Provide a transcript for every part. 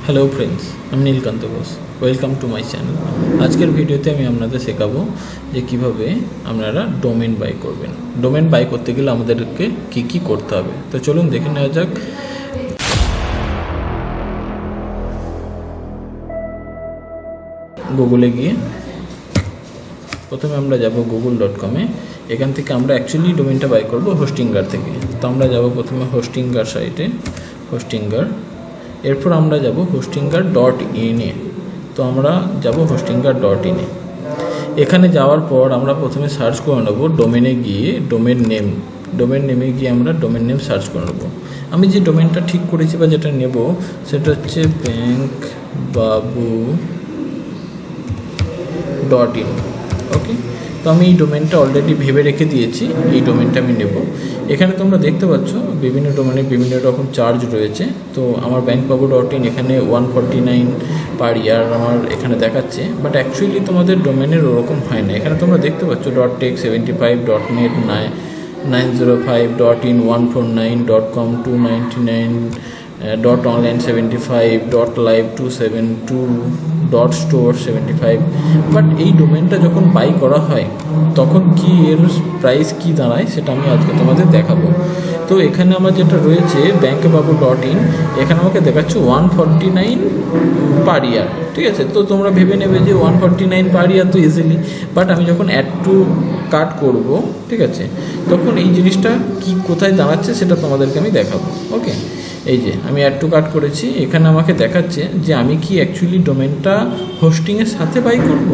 Hello friends, আমি Nilkanta Ghosh. Welcome to my channel. আজকের ভিডিওতে আমি আপনাদের শেখাবো যে কিভাবে আপনারা ডোমেন বাই করবেন। ডোমেন বাই করতে গেলে আমাদেরকে কি করতে হবে, তো চলুন দেখে নেওয়া যাক। গুগলে গিয়ে প্রথমে আমরা যাব google.com-এ। এখান থেকে আমরা অ্যাকচুয়ালি ডোমেনটা বাই করব হোস্টিঙ্গার থেকে। তো আমরা যাব প্রথমে হোস্টিঙ্গার সাইটে, হোস্টিঙ্গার। এরপর আমরা যাব হোস্টিঙ্গার.in-এ। তো আমরা যাব হোস্টিঙ্গার.in-এ। এখানে যাওয়ার পর আমরা প্রথমে সার্চ করে নেব ডোমেনে গিয়ে ডোমেন নেমে গিয়ে আমরা ডোমেন নেম সার্চ করে নেব। আমি যে ডোমেনটা ঠিক করেছি বা যেটা নেব সেটা হচ্ছে bankbabu.in। ওকে, তো আমি এই ডোমেনটা অলরেডি ভেবে রেখে দিয়েছি, এই ডোমেনটা আমি নেব। এখানে তোমরা দেখতে পাচ্ছ বিভিন্ন ডোমেনে বিভিন্ন রকম চার্জ রয়েছে। তো আমার bankbabu.in এখানে 149 পার ইয়ার আমার এখানে দেখাচ্ছে, বাট অ্যাকচুয়ালি তোমাদের ডোমেনের ওরকম হয় না। এখানে তোমরা দেখতে পাচ্ছ .tech 75, .net 905, .in 149, .com 299, .online 75, .live 272, .store 75। But এই ডোমেনটা যখন বাই করা হয় তখন কি এর প্রাইস কি দাঁড়ায় সেটা আমি আজকে তোমাদের দেখাবো। তো এখানে আমার যেটা রয়েছে bankbabu.in, এখানে আমাকে দেখাচ্ছে 149 পার ইয়ার। ঠিক আছে, তো তোমরা ভেবে নেবে যে 149 পার ইয়ার তো ইজিলি, বাট আমি যখন অ্যাড টু কার্ট করব, ঠিক আছে, তখন এই জিনিসটা কি কোথায় দাঁড়াচ্ছে সেটা তোমাদেরকে আমি দেখাবো। ওকে, এই যে আমি অ্যাড টু কার্ট করেছি, এখানে আমাকে দেখাচ্ছে যে আমি কি অ্যাকচুয়ালি ডোমেনটা হোস্টিংয়ের সাথে বাই করব।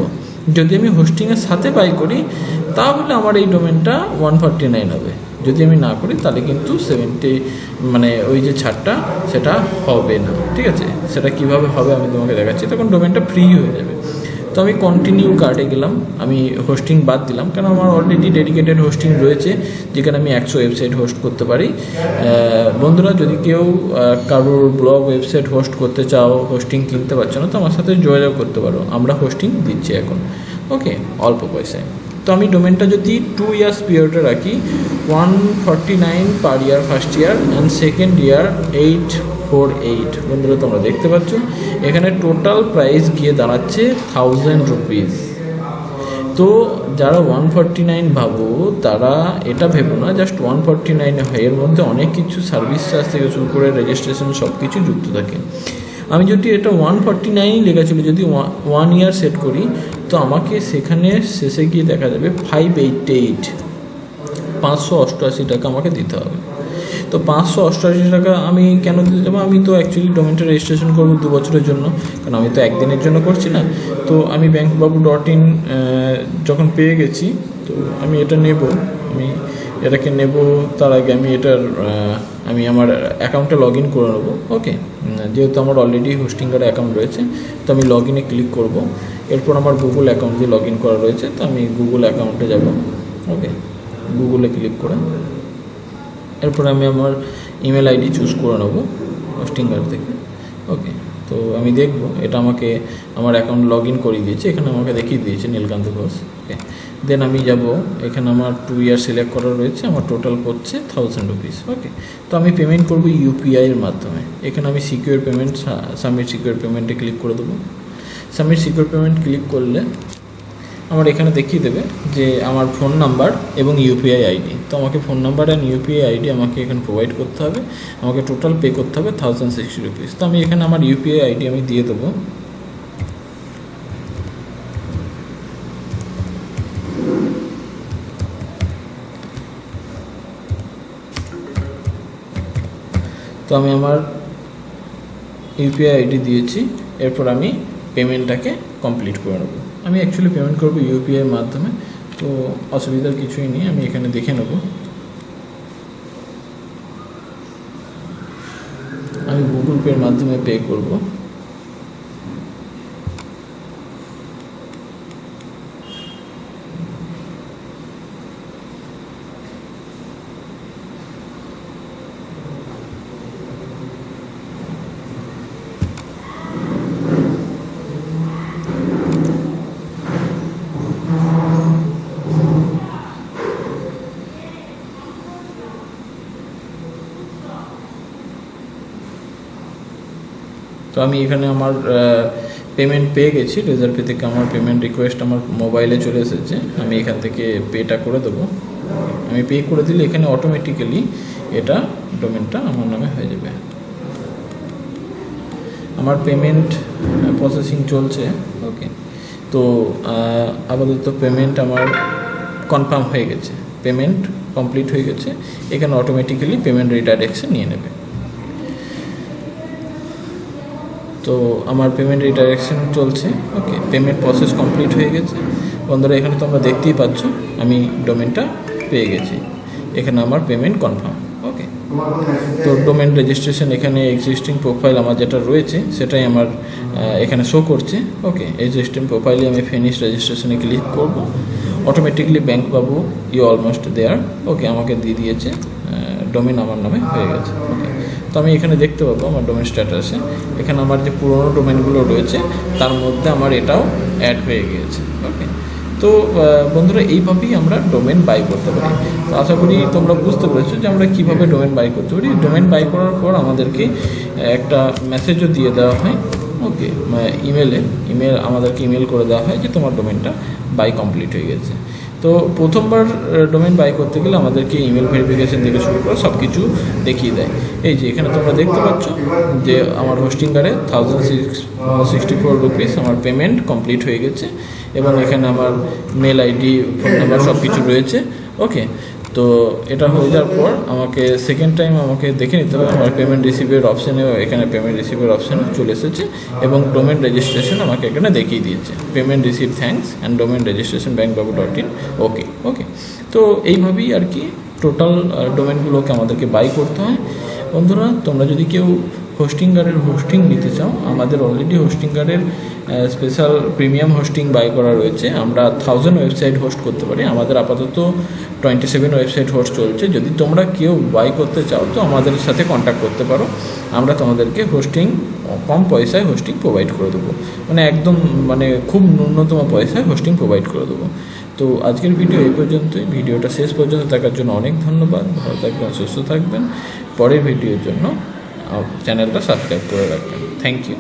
যদি আমি হোস্টিংয়ের সাথে বাই করি তাহলে আমার এই ডোমেনটা 149 হবে। যদি আমি না করি তাহলে কিন্তু 70, মানে ওই যে ছাড়টা সেটা হবে না। ঠিক আছে, সেটা কিভাবে হবে আমি তোমাকে দেখাচ্ছি। তখন ডোমেনটা ফ্রি হয়ে যাবে। তো আমি কন্টিনিউ কার্ডে গেলাম, আমি হোস্টিং বাদ দিলাম, কারণ আমার অলরেডি ডেডিকেটেড হোস্টিং রয়েছে যেখানে আমি 100 ওয়েবসাইট হোস্ট করতে পারি। বন্ধুরা, যদি কেউ কারোর ব্লগ ওয়েবসাইট হোস্ট করতে চাও, হোস্টিং কিনতে পারছো না, তো আমার সাথে যোগাযোগ করতে পারো, আমরা হোস্টিং দিচ্ছি এখন। ওকে, অল্প পয়সায়। তো আমি ডোমেনটা যদি 2 ইয়ার্স পিরিয়ডে রাখি, 149 per year first year, and second year 848। বন্ধুরা, তোমরা দেখতে পাচ্ছ এখানে টোটাল প্রাইস গিয়ে দাঁড়াচ্ছে 1000 রুপিস। তো যারা 149 ভাবো তারা এটা ভেবো না জাস্ট 149 হয়, এর মধ্যে অনেক কিছু সার্ভিস চার্জ থেকে শুরু করে রেজিস্ট্রেশন সব কিছু যুক্ত থাকে। আমি যদি এটা 149 লেখা ছিল, যদি 1 ইয়ার সেট করি, তো আমাকে সেখানে শেষে গিয়ে দেখা যাবে 588, 588 টাকা আমাকে দিতে হবে। তো 588 টাকা আমি কেন দিতে যাবো? আমি তো অ্যাকচুয়ালি ডোমেনটা রেজিস্ট্রেশন করবো 2 বছরের জন্য, কারণ আমি তো একদিনের জন্য করছি না। তো আমি bankbabu.in যখন পেয়ে গেছি, তো আমি এটা নেব, আমি এটাকে নেব। তার আগে আমি আমি আমার অ্যাকাউন্টে লগ ইন করে নেবো। ওকে, যেহেতু আমার অলরেডি হোস্টিংয়ের অ্যাকাউন্ট রয়েছে, তো আমি লগ ইনে ক্লিক করব। এরপর আমার গুগল অ্যাকাউন্ট দিয়ে লগ ইন করা রয়েছে, তো আমি গুগল অ্যাকাউন্টে যাব। ওকে, গুগলে ক্লিক করে এরপর আমি আমার ইমেল আইডি চুজ করে নেবো হোস্টিঙ্গার থেকে। ওকে, তো আমি দেখব এটা আমাকে আমার অ্যাকাউন্ট লগ ইন করিয়ে দিয়েছে, এখানে আমাকে দেখিয়ে দিয়েছে নীলকান্ত ঘোষ। ওকে, দেন আমি যাব, এখানে আমার 2 ইয়ার সিলেক্ট করা রয়েছে, আমার টোটাল পড়ছে 1000 রুপিস। ওকে, তো আমি পেমেন্ট করব ইউপিআইয়ের মাধ্যমে। এখানে আমি সিকিউর পেমেন্ট, সাবমিট সিকিউর পেমেন্টে ক্লিক করে দেবো। সাবমিট সিকিউর পেমেন্ট ক্লিক করলে আমার এখানে দেখিয়ে দেবে যে আমার ফোন নাম্বার এবং ইউপিআই আইডি। তো আমাকে phone number and UPI ID আমাকে এখানে প্রোভাইড করতে হবে। আমাকে টোটাল পে করতে হবে 1060 রুপিস। তো আমি এখানে আমার ইউপিআই আইডি আমি দিয়ে দেবো। তো আমি আমার ইউপিআই আইডি দিয়েছি, এরপর আমি পেমেন্টটাকে কমপ্লিট করে নেবো। আমি অ্যাকচুয়ালি পেমেন্ট করবো ইউপিআইয়ের মাধ্যমে, তো অসুবিধার কিছুই নেই। আমি এখানে দেখে নেব, আমি গুগল পের মাধ্যমে পে করব। তো তো আমি এখানে আমার পেমেন্ট পেয়ে গেছি, রেজাল্ট পে থেকে আমার পেমেন্ট রিকোয়েস্ট আমার মোবাইলে চলে এসেছে। আমি এখান থেকে পেটা করে দেবো। আমি পে করে দিলে এখানে অটোমেটিক্যালি এটা ডোমেনটা আমার নামে হয়ে যাবে। আমার পেমেন্ট প্রসেসিং চলছে। ওকে, তো আপাতত পেমেন্ট আমার কনফার্ম হয়ে গেছে, পেমেন্ট কমপ্লিট হয়ে গেছে। এখানে অটোমেটিক্যালি পেমেন্ট রিডাইরেকশন নিয়ে নেবে। তো আমার পেমেন্ট রিডাইরেকশন চলছে। ওকে, পেমেন্ট প্রসেস কমপ্লিট হয়ে গেছে। বন্ধুরা এখানে তোমরা দেখতেই পাচ্ছ আমি ডোমেনটা পেয়ে গেছি, এখানে আমার পেমেন্ট কনফার্ম। ওকে, তো ডোমেন রেজিস্ট্রেশন এখানে এক্সিস্টিং প্রোফাইল আমার যেটা রয়েছে সেটাই আমার এখানে শো করছে। ওকে, এক্সিস্টিং প্রোফাইলে আমি ফিনিশ রেজিস্ট্রেশনে ক্লিক করব, অটোমেটিকলি ব্যাংক পাবো ইউ অলমোস্ট দেয়ার। ওকে, আমাকে দিয়ে দিয়েছে, ডোমেন আমার নামে হয়ে গেছে। ওকে, তো আমি এখানে দেখতে পাবো আমার ডোমেন স্ট্যাটাসে এখানে আমার যে পুরোনো ডোমেনগুলো রয়েছে তার মধ্যে আমার এটাও অ্যাড হয়ে গিয়েছে। ওকে, তো বন্ধুরা এইভাবেই আমরা ডোমেন বাই করতে পারি। তো আশা করি তোমরা বুঝতে পেরেছো যে আমরা কীভাবে ডোমেন বাই করতে পারি। ডোমেন বাই করার পর আমাদেরকে একটা মেসেজও দিয়ে দেওয়া হয়। ওকে, ইমেল আমাদেরকে ইমেল করে দেওয়া হয় যে তোমার ডোমেনটা বাই কমপ্লিট হয়ে গেছে। তো প্রথমবার ডোমেন বাই করতে গেলে আমাদেরকে ইমেল ভেরিফিকেশন থেকে শুরু করে সব কিছু দেখিয়ে দেয়। এই যে এখানে তোমরা দেখতে পাচ্ছ যে আমার হোস্টিংগারে 1064 রুপিস আমার পেমেন্ট কমপ্লিট হয়ে গেছে এবং এখানে আমার মেল আইডি, ফোন নাম্বার সব কিছু রয়েছে। ওকে, তো এটা হয়ে যাওয়ার পর আমাকে সেকেন্ড টাইম আমাকে দেখে নিতে হবে আমার পেমেন্ট রিসিভের অপশানেও এখানে পেমেন্ট রিসিভের অপশান চলে এসেছে এবং ডোমেন রেজিস্ট্রেশন আমাকে এখানে দেখিয়ে দিয়েছে, payment receive thanks and domain registration bankbabu.in। ওকে ওকে, তো এইভাবেই আর কি টোটাল ডোমেনগুলোকে আমাদেরকে বাই করতে হয়। বন্ধুরা তোমরা যদি কেউ হোস্টিংগারের হোস্টিং নিতে চাও, আমাদের অলরেডি হোস্টিংগারের স্পেশাল প্রিমিয়াম হোস্টিং বাই করা রয়েছে। আমরা 1000 ওয়েবসাইট হোস্ট করতে পারি। আমাদের আপাতত 27 ওয়েবসাইট হোস্ট চলছে। যদি তোমরা কেউ বাই করতে চাও তো আমাদের সাথে কন্ট্যাক্ট করতে পারো, আমরা তোমাদেরকে হোস্টিং কম পয়সায় হোস্টিং প্রোভাইড করে দেবো, একদম খুব ন্যূনতম পয়সায় হোস্টিং প্রোভাইড করে দেবো। তো আজকের ভিডিও এই পর্যন্তই। ভিডিওটা শেষ পর্যন্ত দেখার জন্য অনেক ধন্যবাদ। ভালো থাকবেন, সুস্থ থাকবেন। পরের ভিডিওর জন্য চ্যানেলটা সাবস্ক্রাইব করে রাখবেন। Thank you.